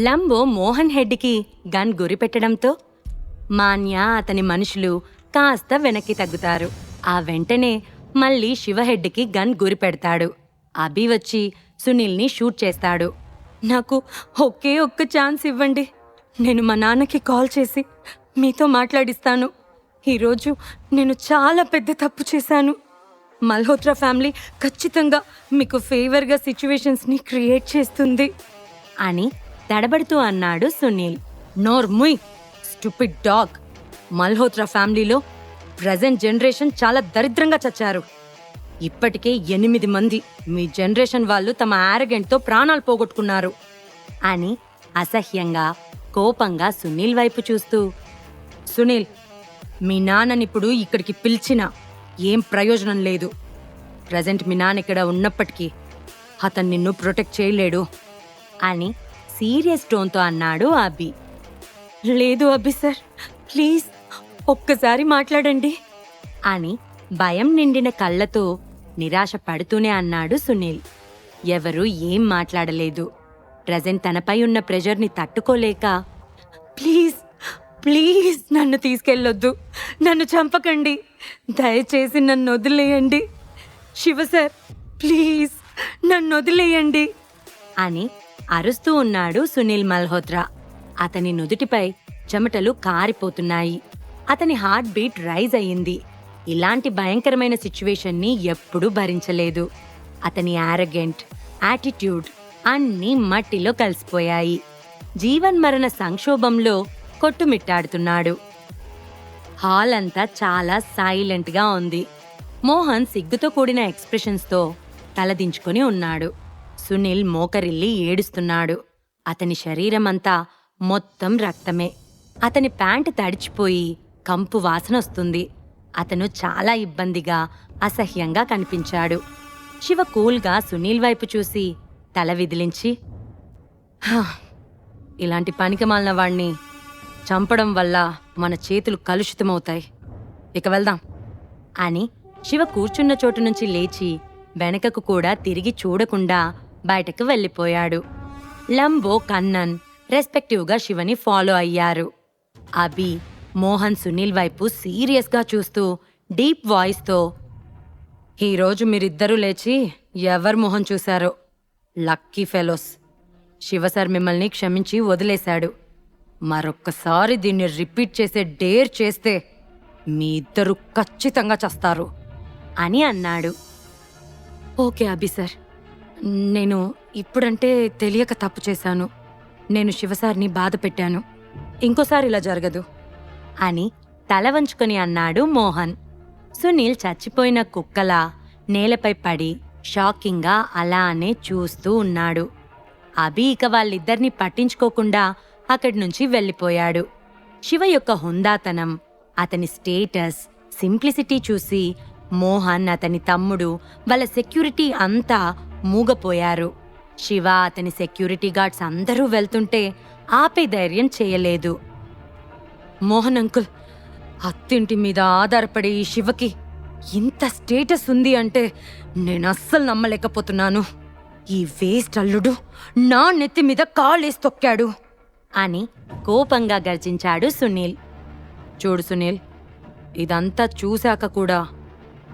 లంబో Mohan హెడ్కి gun గురిపెట్టడంతో Manya అతని మనుషులు కాస్త వెనక్కి తగ్గుతారు. ఆ వెంటనే మళ్ళీ శివహెడ్కి గన్ గురిపెడతాడు. అభి వచ్చి సునీల్ని షూట్ చేస్తాడు. నాకు ఒకే ఒక్క ఛాన్స్ ఇవ్వండి. నేను మా నాన్నకి కాల్ చేసి మీతో మాట్లాడిస్తాను. ఈరోజు నేను చాలా పెద్ద తప్పు చేశాను. మల్హోత్రా ఫ్యామిలీ ఖచ్చితంగా మీకు ఫేవర్గా సిచ్యువేషన్స్ని క్రియేట్ చేస్తుంది అని తడబడుతూ అన్నాడు సునీల్. నోర్ముయ్, స్టూపిడ్ డాగ్. మల్హోత్రా ఫ్యామిలీలో ప్రజెంట్ జనరేషన్ చాలా దరిద్రంగా చచ్చారు. ఇప్పటికే 8 మంది మీ జనరేషన్ వాళ్ళు తమ యారగెంట్తో ప్రాణాలు పోగొట్టుకున్నారు అని అసహ్యంగా కోపంగా సునీల్ వైపు చూస్తూ, సునీల్, మీ నాన్ననిప్పుడు ఇక్కడికి పిలిచినా ఏం ప్రయోజనం లేదు. ప్రజెంట్ మీ నాన్న ఇక్కడ ఉన్నప్పటికీ అతను నిన్ను ప్రొటెక్ట్ చేయలేడు అని సీరియస్ టోన్తో అన్నాడు అభి. లేదు అభి సార్, ప్లీజ్ ఒక్కసారి మాట్లాడండి అని భయం నిండిన కళ్ళతో నిరాశ పడుతూనే అన్నాడు సునీల్. ఎవరూ ఏం మాట్లాడలేదు. ప్రజెంట్ తనపై ఉన్న ప్రెషర్ని తట్టుకోలేక, ప్లీజ్ ప్లీజ్ నన్ను తీసుకెళ్ళొద్దు, నన్ను చంపకండి, దయచేసి నన్ను వదిలేయండి, శివ సార్ ప్లీజ్ నన్ను వదిలేయండి అని అరుస్తూ ఉన్నాడు సునీల్ మల్హోత్రా. అతని నుదుటిపై చెమటలు కారిపోతున్నాయి. అతని హార్ట్ బీట్ రైజ్ అయ్యింది. ఇలాంటి భయంకరమైన సిచ్యువేషన్ని ఎప్పుడూ భరించలేదు. అతని యారగెంట్, యాటిట్యూడ్ అన్నీ మట్టిలో కలిసిపోయాయి. జీవన్మరణ సంక్షోభంలో కొట్టుమిట్టాడుతున్నాడు. హాల్ అంతా చాలా సైలెంట్గా ఉంది. మోహన్ సిగ్గుతో కూడిన ఎక్స్ప్రెషన్స్తో తలదించుకొని ఉన్నాడు. సునీల్ మోకరిల్లి ఏడుస్తున్నాడు. అతని శరీరమంతా మొత్తం రక్తమే. అతని ప్యాంటు తడిచిపోయి కంపు వాసనొస్తుంది. అతను చాలా ఇబ్బందిగా, అసహ్యంగా కనిపించాడు. శివ కూల్గా సునీల్ వైపు చూసి తల విదిలించి, ఇలాంటి పనికిమాలిన వాణ్ణి చంపడం వల్ల మన చేతులు కలుషితమవుతాయి, ఇక వెళ్దాం అని శివ కూర్చున్న చోటు నుంచి లేచి వెనకకు కూడా తిరిగి చూడకుండా బయటకు వెళ్ళిపోయాడు. లంబో, కన్నన్ రెస్పెక్టివ్గా శివని ఫాలో అయ్యారు. అభి, మోహన్ సునీల్ వైపు సీరియస్గా చూస్తూ డీప్ వాయిస్తో, ఈరోజు మీరిద్దరూ లేచి ఎవరు మొహం చూశారో, లక్కీ ఫెలోస్. శివసార్ మిమ్మల్ని క్షమించి వదిలేశాడు. మరొక్కసారి దీన్ని రిపీట్ చేసే డేర్ చేస్తే మీ ఇద్దరు ఖచ్చితంగా చస్తారు అని అన్నాడు. ఓకే అభి సార్, నేను ఇప్పుడంటే తెలియక తప్పు చేశాను. నేను శివసార్ని బాధ పెట్టాను. ఇంకోసారి ఇలా జరగదు అని తల వంచుకొని అన్నాడు మోహన్. సునీల్ చచ్చిపోయిన కుక్కలా నేలపై పడి షాకింగ్గా అలానే చూస్తూ ఉన్నాడు. అభి ఇక వాళ్ళిద్దరినీ పట్టించుకోకుండా అక్కడి నుంచి వెళ్ళిపోయాడు. శివ యొక్క హుందాతనం, అతని స్టేటస్, సింప్లిసిటీ చూసి మోహన్, అతని తమ్ముడు, వాళ్ళ సెక్యూరిటీ అంతా మూగపోయారు. శివ, అతని సెక్యూరిటీ గార్డ్స్ అందరూ వెళ్తుంటే ఆపే ధైర్యం చేయలేదు. మోహన్ అంకుల్, అత్తింటి మీద ఆధారపడే ఈ శివకి ఇంత స్టేటస్ ఉంది అంటే నేను అస్సలు నమ్మలేకపోతున్నాను. ఈ వేస్ట్ అల్లుడు నా నెత్తి మీద కాళ్ళేసి తొక్కాడు అని కోపంగా గర్జించాడు సునీల్. చూడు సునీల్, ఇదంతా చూశాక కూడా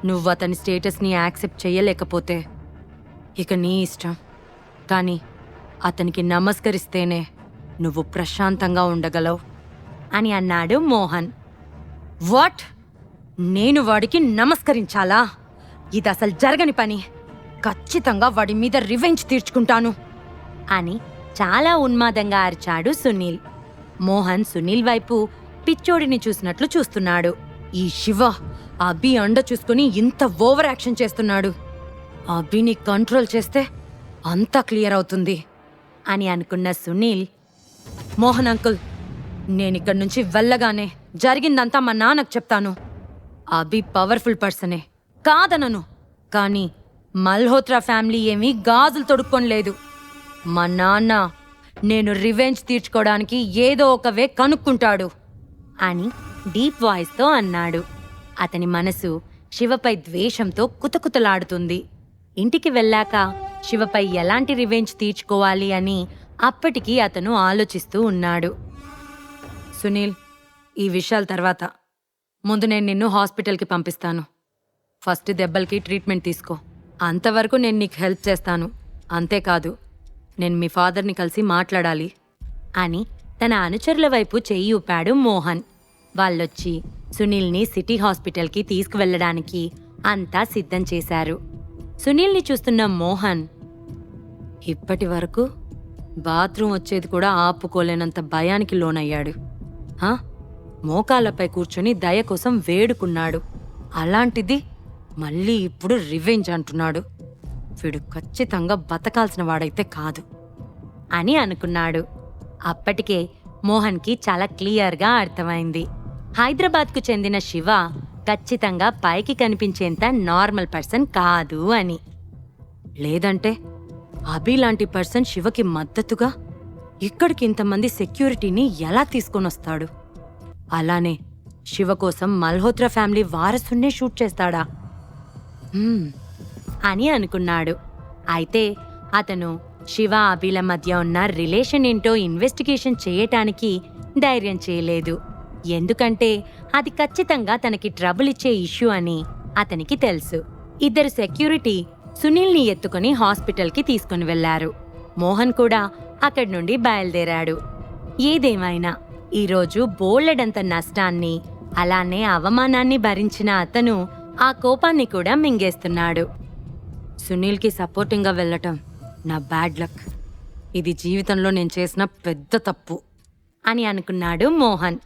నువ్వు అతని స్టేటస్ని యాక్సెప్ట్ చెయ్యలేకపోతే ఇక నీ ఇష్టం. కానీ అతనికి నమస్కరిస్తేనే నువ్వు ప్రశాంతంగా ఉండగలవు అని అన్నాడు మోహన్. వాట్? నేను వాడికి నమస్కరించాలా? ఇది అసలు జరగని పని. ఖచ్చితంగా వాడి మీద రివెంజ్ తీర్చుకుంటాను అని చాలా ఉన్మాదంగా అరిచాడు సునీల్. మోహన్ సునీల్ వైపు పిచ్చోడిని చూసినట్లు చూస్తున్నాడు. ఈ శివ అభి అండ చూసుకుని ఇంత ఓవర్ యాక్షన్ చేస్తున్నాడు. అభిని కంట్రోల్ చేస్తే అంతా క్లియర్ అవుతుంది అని అనుకున్న సునీల్, మోహన్ అంకుల్, నేనిక్కడి నుంచి వెళ్ళగానే జరిగిందంతా మా నాన్నకు చెప్తాను. అభి పవర్ఫుల్ పర్సనే, కాదనను. కానీ మల్హోత్రా ఫ్యామిలీ ఏమీ గాజులు తొడుక్కొనలేదు. మా నాన్న నేను రివెంజ్ తీర్చుకోవడానికి ఏదో ఒక వే కనుక్కుంటాడు అని డీప్ వాయిస్తో అన్నాడు. అతని మనసు శివపై ద్వేషంతో కుతకుతలాడుతుంది. ఇంటికి వెళ్ళాక శివపై ఎలాంటి రివెంజ్ తీర్చుకోవాలి అని అప్పటికి అతను ఆలోచిస్తూ ఉన్నాడు. సునీల్, ఈ విషయాల తర్వాత ముందు నేను నిన్ను హాస్పిటల్కి పంపిస్తాను. ఫస్ట్ దెబ్బలకి ట్రీట్మెంట్ తీసుకో. అంతవరకు నేను నీకు హెల్ప్ చేస్తాను. అంతేకాదు, నేను మీ ఫాదర్ని కలిసి మాట్లాడాలి అని తన అనుచరుల వైపు చెయ్యి ఊపాడు మోహన్. వాళ్ళొచ్చి సునీల్ని సిటీ హాస్పిటల్కి తీసుకువెళ్ళడానికి అంతా సిద్ధం చేశారు. సునీల్ని చూస్తున్న మోహన్, ఇప్పటి వరకు బాత్రూమ్ వచ్చేది కూడా ఆపుకోలేనంత భయానికి లోనయ్యాడు. మోకాళ్ళపై కూర్చొని దయ కోసం వేడుకున్నాడు. అలాంటిది మళ్ళీ ఇప్పుడు రివెంజ్ అంటున్నాడు. వీడు ఖచ్చితంగా బతకాల్సిన వాడైతే కాదు అని అనుకున్నాడు. అప్పటికే మోహన్కి చాలా క్లియర్గా అర్థమైంది, హైదరాబాద్కు చెందిన శివ ఖచ్చితంగా పైకి కనిపించేంత నార్మల్ పర్సన్ కాదు అని. లేదంటే అభి లాంటి పర్సన్ శివకి మద్దతుగా ఇక్కడికి ఇంతమంది సెక్యూరిటీని ఎలా తీసుకొనొస్తాడు? అలానే శివ కోసం మల్హోత్రా ఫ్యామిలీ వారసున్నే షూట్ చేస్తాడా అని అనుకున్నాడు. అయితే అతను శివ అభిల మధ్య ఉన్న రిలేషన్ ఏంటో ఇన్వెస్టిగేషన్ చేయటానికి ధైర్యం చేయలేదు. ఎందుకంటే అది ఖచ్చితంగా తనకి ట్రబుల్ ఇచ్చే ఇష్యూ అని అతనికి తెలుసు. ఇద్దరు సెక్యూరిటీ సునీల్ని ఎత్తుకుని హాస్పిటల్కి తీసుకుని వెళ్లారు. మోహన్ కూడా అక్కడి నుండి బయలుదేరాడు. ఏదేమైనా ఈరోజు బోలెడంత నష్టాన్ని అలానే అవమానాన్ని భరించిన అతను ఆ కోపాన్ని కూడా మింగేస్తున్నాడు. సునీల్కి సపోర్టింగ్గా వెళ్ళటం నా బ్యాడ్ లక్. ఇది జీవితంలో నేను చేసిన పెద్ద తప్పు అని అనుకున్నాడు మోహన్.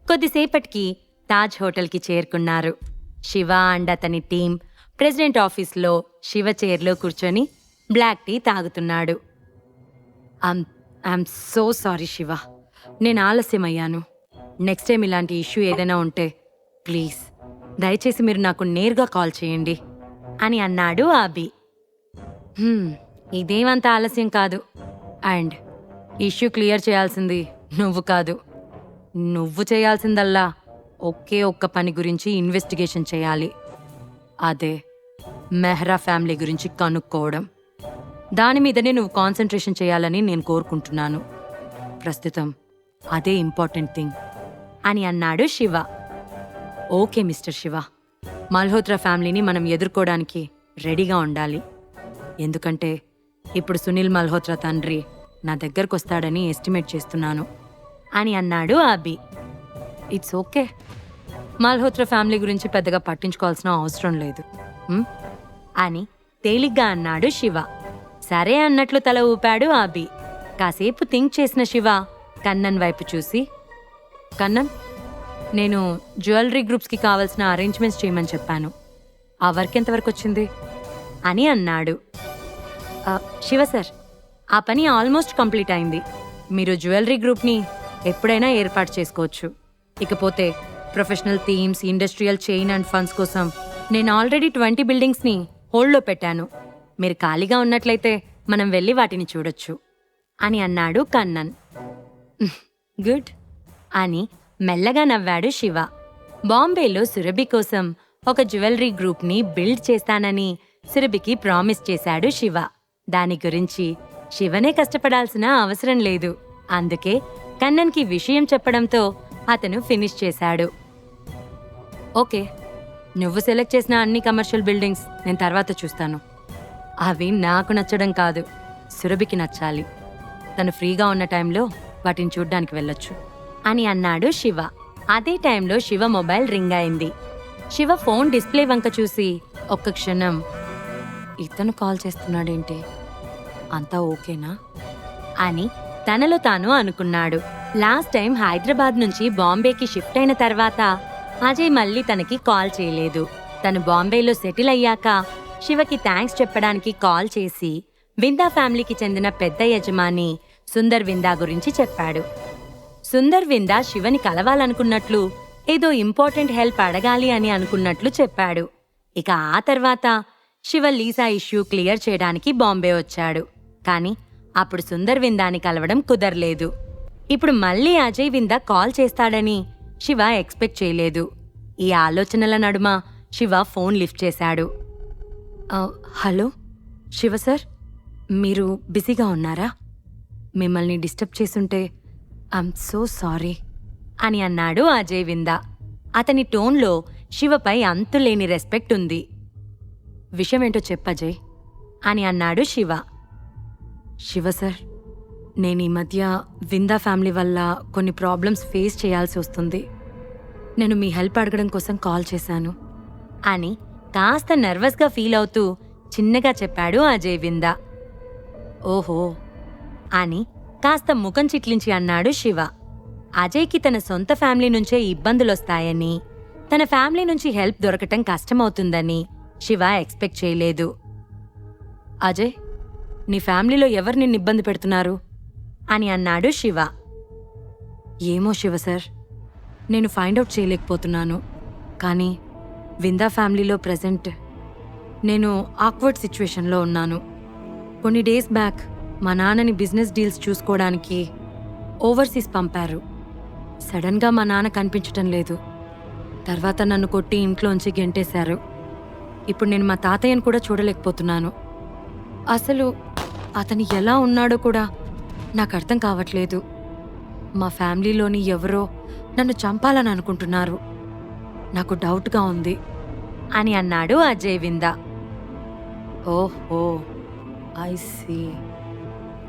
కొద్దిసేపటికి తాజ్ హోటల్కి చేరుకున్నారు. శివ అండ్ అతని టీం ప్రెసిడెంట్ ఆఫీస్లో శివ చైర్లో కూర్చొని బ్లాక్ టీ తాగుతున్నాడు. ఐఎమ్ సో సారీ శివ, నేను ఆలస్యమయ్యాను. నెక్స్ట్ టైం ఇలాంటి ఇష్యూ ఏదైనా ఉంటే ప్లీజ్ దయచేసి మీరు నాకు నేరుగా కాల్ చేయండి అని అన్నాడు అభి. ఇదేమంత ఆలస్యం కాదు. అండ్ ఇష్యూ క్లియర్ చేయాల్సింది నువ్వు కాదు. నువ్వు చేయాల్సిందల్లా ఒకే ఒక్క పని గురించి ఇన్వెస్టిగేషన్ చేయాలి. అదే మెహ్రా ఫ్యామిలీ గురించి కనుక్కోవడం. దాని మీదనే నువ్వు కాన్సన్ట్రేషన్ చేయాలని నేను కోరుకుంటున్నాను. ప్రస్తుతం అదే ఇంపార్టెంట్ థింగ్ అని అన్నాడు శివ. ఓకే మిస్టర్ శివ, మల్హోత్రా ఫ్యామిలీని మనం ఎదుర్కోవడానికి రెడీగా ఉండాలి. ఎందుకంటే ఇప్పుడు సునీల్ మల్హోత్రా తండ్రి నా దగ్గరకు వస్తాడని ఎస్టిమేట్ చేస్తున్నాను అని అన్నాడు అభి. ఇట్స్ ఓకే, మల్హోత్రా ఫ్యామిలీ గురించి పెద్దగా పట్టించుకోవాల్సిన అవసరం లేదు అని తేలిగ్గా అన్నాడు శివ. సరే అన్నట్లు తల ఊపాడు అభి. కాసేపు థింక్ చేసిన శివ కన్నన్ వైపు చూసి, కన్నన్, నేను జ్యువెలరీ గ్రూప్స్కి కావాల్సిన అరేంజ్మెంట్స్ చేయమని చెప్పాను. ఆ వర్క్ ఎంతవరకు వచ్చింది అని అన్నాడు. శివ సార్, ఆ పని ఆల్మోస్ట్ కంప్లీట్ అయింది. మీరు జ్యువెలరీ గ్రూప్ని ఎప్పుడైనా ఏర్పాటు చేసుకోవచ్చు. ఇకపోతే professional themes, industrial chain and funds కోసం నేను ఆల్రెడీ 20 బిల్డింగ్స్ని హోల్డ్లో పెట్టాను. మీరు ఖాళీగా ఉన్నట్లయితే మనం వెళ్ళి వాటిని చూడొచ్చు అని అన్నాడు కన్నన్. గుడ్ అని మెల్లగా నవ్వాడు శివ. బాంబేలో సురభి కోసం ఒక జ్యువెలరీ గ్రూప్ని బిల్డ్ చేస్తానని సురభికి ప్రామిస్ చేశాడు శివ. దాని గురించి శివనే కష్టపడాల్సిన అవసరం లేదు. అందుకే కన్నన్కి విషయం చెప్పడంతో అతను ఫినిష్ చేశాడు. ఓకే, నువ్వు సెలెక్ట్ చేసిన అన్ని కమర్షియల్ బిల్డింగ్స్ నేను తర్వాత చూస్తాను. అవి నాకు నచ్చడం కాదు, సురభికి నచ్చాలి. తను ఫ్రీగా ఉన్న టైంలో వాటిని చూడ్డానికి వెళ్ళొచ్చు అని అన్నాడు శివ. అదే టైంలో శివ మొబైల్ రింగ్ అయింది. శివ ఫోన్ డిస్ప్లే వంక చూసి ఒక్క క్షణం, ఇతను కాల్ చేస్తున్నాడేంటి, అంతా ఓకేనా అని తనలో తాను అనుకున్నాడు. లాస్ట్ టైం హైదరాబాద్ నుంచి బాంబేకి షిఫ్ట్ అయిన తర్వాత అజయ్ మళ్ళీ తనకి కాల్ చేయలేదు. తను బాంబేలో సెటిల్ అయ్యాక శివకి థ్యాంక్స్ చెప్పడానికి కాల్ చేసి విందా ఫ్యామిలీకి చెందిన పెద్ద యజమాని సుందర్ విందా గురించి చెప్పాడు. సుందర్ విందా శివని కలవాలనుకున్నట్లు, ఏదో ఇంపార్టెంట్ హెల్ప్ అడగాలి అని అనుకున్నట్లు చెప్పాడు. ఇక ఆ తర్వాత శివ లీసా ఇష్యూ క్లియర్ చేయడానికి బాంబే వచ్చాడు. కానీ అప్పుడు సుందర్ విందాని కలవడం కుదరలేదు. ఇప్పుడు మళ్ళీ అజయ్ విందా కాల్ చేస్తాడని శివ ఎక్స్పెక్ట్ చేయలేదు. ఈ ఆలోచనల నడుమ శివ ఫోన్ లిఫ్ట్ చేశాడు. హలో శివ సార్, మీరు బిజీగా ఉన్నారా? మిమ్మల్ని డిస్టర్బ్ చేసుంటే ఐఎమ్ సో సారీ అని అన్నాడు అజయ్ విందా. అతని టోన్లో శివపై అంతులేని రెస్పెక్ట్ ఉంది. విషయమేంటో చెప్పజయ్ అని అన్నాడు శివ. శివ సార్, నేను ఈ మధ్య విందా ఫ్యామిలీ వల్ల కొన్ని ప్రాబ్లమ్స్ ఫేస్ చేయాల్సి వస్తుంది. నేను మీ హెల్ప్ అడగడం కోసం కాల్ చేశాను అని కాస్త నర్వస్గా ఫీల్ అవుతూ చిన్నగా చెప్పాడు అజయ్ విందా. ఓహో అని కాస్త ముఖం చిట్లించి అన్నాడు శివ. అజయ్కి తన సొంత ఫ్యామిలీ నుంచే ఇబ్బందులొస్తాయని, తన ఫ్యామిలీ నుంచి హెల్ప్ దొరకటం కష్టమవుతుందని శివ ఎక్స్పెక్ట్ చేయలేదు. అజయ్, నీ ఫ్యామిలీలో ఎవరు నిన్ను ఇబ్బంది పెడుతున్నారు అని అన్నాడు శివ. ఏమో శివ సార్, నేను ఫైండ్ అవుట్ చేయలేకపోతున్నాను. కానీ విందా ఫ్యామిలీలో ప్రెజెంట్ నేను ఆక్వర్డ్ సిచ్యువేషన్లో ఉన్నాను. కొన్ని డేస్ బ్యాక్ మా నాన్నని బిజినెస్ డీల్స్ చూసుకోవడానికి ఓవర్సీస్ పంపారు. సడన్గా మా నాన్న కనిపించటం లేదు. తర్వాత నన్ను కొట్టి ఇంట్లోంచి గెంటేశారు. ఇప్పుడు నేను మా తాతయ్యను కూడా చూడలేకపోతున్నాను. అసలు అతను ఎలా ఉన్నాడో కూడా నాకు అర్థం కావట్లేదు. మా ఫ్యామిలీలోని ఎవరో నన్ను చంపాలని అనుకుంటున్నారు. నాకు డౌట్గా ఉంది అని అన్నాడు అజయ్ విందా. ఓహో, ఐ సీ.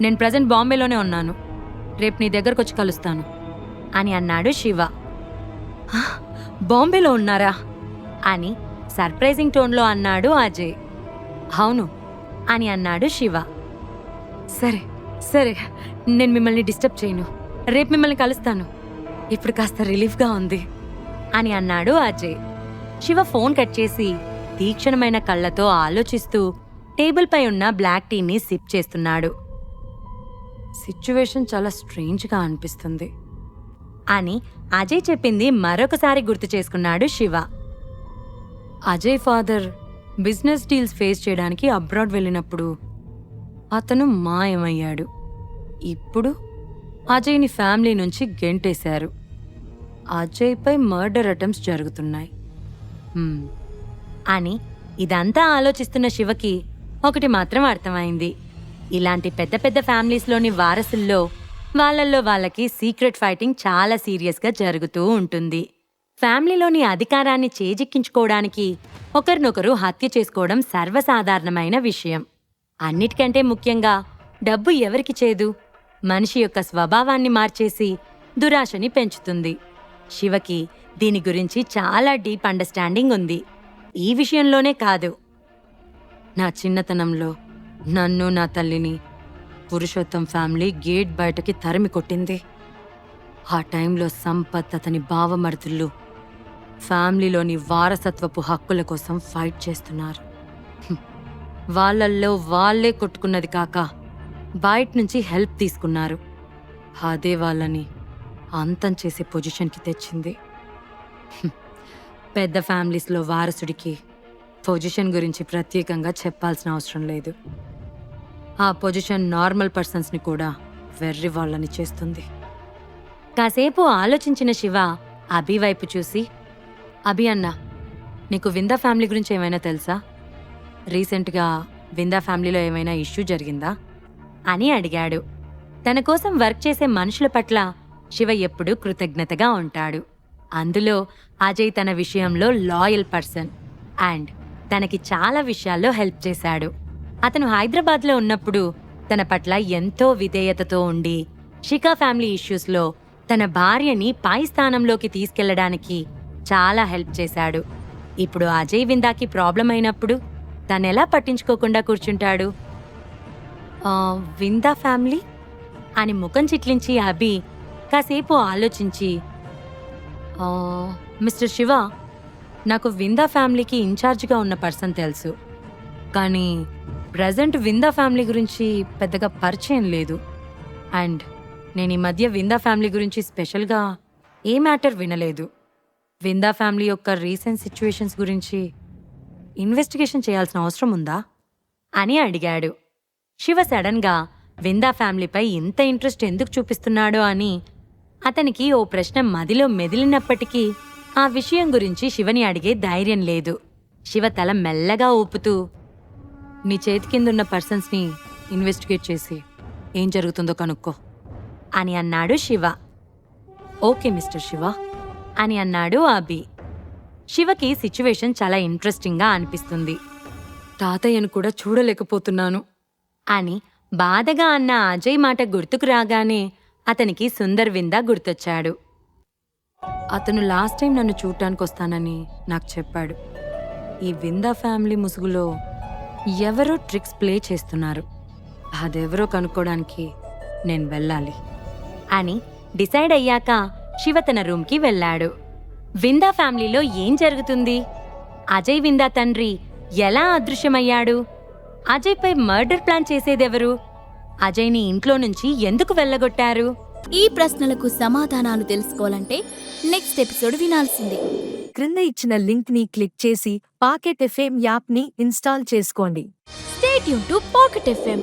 నేను ప్రజెంట్ బాంబేలోనే ఉన్నాను. రేపు నీ దగ్గరకు వచ్చి కలుస్తాను అని అన్నాడు శివ. బాంబేలో ఉన్నారా అని సర్ప్రైజింగ్ టోన్లో అన్నాడు అజయ్. అవును అని అన్నాడు శివ. సరే సరే, నేను మిమ్మల్ని డిస్టర్బ్ చేయను. రేపు మిమ్మల్ని కలుస్తాను. ఇప్పుడు కాస్త రిలీఫ్గా ఉంది అని అన్నాడు అజయ్. శివ ఫోన్ కట్ చేసి తీక్షణమైన కళ్ళతో ఆలోచిస్తూ టేబుల్పై ఉన్న బ్లాక్ టీని సిప్ చేస్తున్నాడు. సిచ్యువేషన్ చాలా స్ట్రేంజ్గా అనిపిస్తుంది అని అజయ్ చెప్పింది మరొకసారి గుర్తు చేసుకున్నాడు Shiva. Ajay father business deals face చేయడానికి అబ్రాడ్ వెళ్ళినప్పుడు అతను మాయమయ్యాడు. ఇప్పుడు అజయ్ని ఫ్యామిలీ నుంచి గెంటేశారు. అజయ్పై మర్డర్ అటెంప్ట్స్ జరుగుతున్నాయి అని ఇదంతా ఆలోచిస్తున్న శివకి ఒకటి మాత్రం అర్థమైంది. ఇలాంటి పెద్ద పెద్ద ఫ్యామిలీస్లోని వారసుల్లో వాళ్ళల్లో వాళ్ళకి సీక్రెట్ ఫైటింగ్ చాలా సీరియస్గా జరుగుతూ ఉంటుంది. ఫ్యామిలీలోని అధికారాన్ని చేజిక్కించుకోవడానికి ఒకరినొకరు హత్య చేసుకోవడం సర్వసాధారణమైన విషయం. అన్నిటికంటే ముఖ్యంగా డబ్బు ఎవరికి చేదు, మనిషి యొక్క స్వభావాన్ని మార్చేసి దురాశని పెంచుతుంది. శివకి దీని గురించి చాలా డీప్ అండర్స్టాండింగ్ ఉంది. ఈ విషయంలోనే కాదు, నా చిన్నతనంలో నన్ను నా తల్లిని పురుషోత్తం ఫ్యామిలీ గేట్ బయటకి తరిమి కొట్టింది. ఆ టైంలో సంపత్ అతని బావమరుదుళ్ళు ఫ్యామిలీలోని వారసత్వపు హక్కుల కోసం ఫైట్ చేస్తున్నారు. వాళ్ళల్లో వాళ్ళే కొట్టుకున్నది కాక బయట నుంచి హెల్ప్ తీసుకున్నారు. అదే వాళ్ళని అంతం చేసే పొజిషన్కి తెచ్చింది. పెద్ద ఫ్యామిలీస్లో వారసుడికి పొజిషన్ గురించి ప్రత్యేకంగా చెప్పాల్సిన అవసరం లేదు. ఆ పొజిషన్ నార్మల్ పర్సన్స్ని కూడా వెర్రి వాళ్ళని చేస్తుంది. కాసేపు ఆలోచించిన శివ అభి వైపు చూసి, అభి అన్న, నీకు విందా ఫ్యామిలీ గురించి ఏమైనా తెలుసా? రీసెంట్గా విందా ఫ్యామిలీలో ఏమైనా ఇష్యూ జరిగిందా అని అడిగాడు. తన కోసం వర్క్ చేసే మనుషుల పట్ల శివ ఎప్పుడూ కృతజ్ఞతగా ఉంటాడు. అందులో అజయ్ తన విషయంలో లాయల్ పర్సన్ అండ్ తనకి చాలా విషయాల్లో హెల్ప్ చేశాడు. అతను హైదరాబాద్లో ఉన్నప్పుడు తన పట్ల ఎంతో విధేయతతో ఉండి షికా ఫ్యామిలీ ఇష్యూస్లో తన భార్యని పై స్థానంలోకి తీసుకెళ్లడానికి చాలా హెల్ప్ చేశాడు. ఇప్పుడు అజయ్ విందాకి ప్రాబ్లం అయినప్పుడు తనెలా పట్టించుకోకుండా కూర్చుంటాడు? విందా ఫ్యామిలీ అని ముఖం చిట్లించి అభి కాసేపు ఆలోచించి, మిస్టర్ శివ, నాకు విందా ఫ్యామిలీకి ఇన్ఛార్జిగా ఉన్న పర్సన్ తెలుసు, కానీ ప్రజెంట్ విందా ఫ్యామిలీ గురించి పెద్దగా పరిచయం లేదు. అండ్ నేను ఈ మధ్య విందా ఫ్యామిలీ గురించి స్పెషల్గా ఏ మ్యాటర్ వినలేదు. విందా ఫ్యామిలీ యొక్క రీసెంట్ సిచ్యువేషన్స్ గురించి ఇన్వెస్టిగేషన్ చేయాల్సిన అవసరం ఉందా అని అడిగాడు. శివ సడన్గా విందా ఫ్యామిలీపై ఇంత ఇంట్రెస్ట్ ఎందుకు చూపిస్తున్నాడో అని అతనికి ఓ ప్రశ్న మదిలో మెదిలినప్పటికీ ఆ విషయం గురించి శివని అడిగే ధైర్యం లేదు. శివ తల మెల్లగా ఊపుతూ, నీ చేతి కిందున్న పర్సన్స్ని ఇన్వెస్టిగేట్ చేసి ఏం జరుగుతుందో కనుక్కో అని అన్నాడు శివ. ఓకే మిస్టర్ శివ అని అన్నాడు అభి. శివకి సిచ్యువేషన్ చాలా ఇంట్రెస్టింగ్గా అనిపిస్తుంది. తాతయ్యను కూడా చూడలేకపోతున్నాను అని బాధగా అన్న అజయ్ మాట గుర్తుకు రాగానే అతనికి సుందర్ విందా గుర్తొచ్చాడు. అతను లాస్ట్ టైం నన్ను చూడటానికొస్తానని నాకు చెప్పాడు. ఈ విందా ఫ్యామిలీ ముసుగులో ఎవరో ట్రిక్స్ ప్లే చేస్తున్నారు. అదెవరో కనుక్కోడానికి నేను వెళ్ళాలి అని డిసైడ్ అయ్యాక శివ తన రూమ్కి వెళ్ళాడు. విందా ఫ్యామిలీలో ఏం జరుగుతుంది? అజయ్ విందా తండ్రి ఎలా అదృశ్యమయ్యాడు? అజయ్పై మర్డర్ ప్లాన్ చేసేదెవరు? అజయ్ని ఇంట్లో నుంచి ఎందుకు వెళ్ళగొట్టారు? ఈ ప్రశ్నలకు సమాధానాలు తెలుసుకోవాలంటే నెక్స్ట్ ఎపిసోడ్ వినాల్సిందే. క్రింద ఇచ్చిన లింక్ ని క్లిక్ చేసి పాకెట్ ఎఫ్ఎం యాప్ ని ఇన్స్టాల్ చేసుకోండి. Stay tune to pocket FM.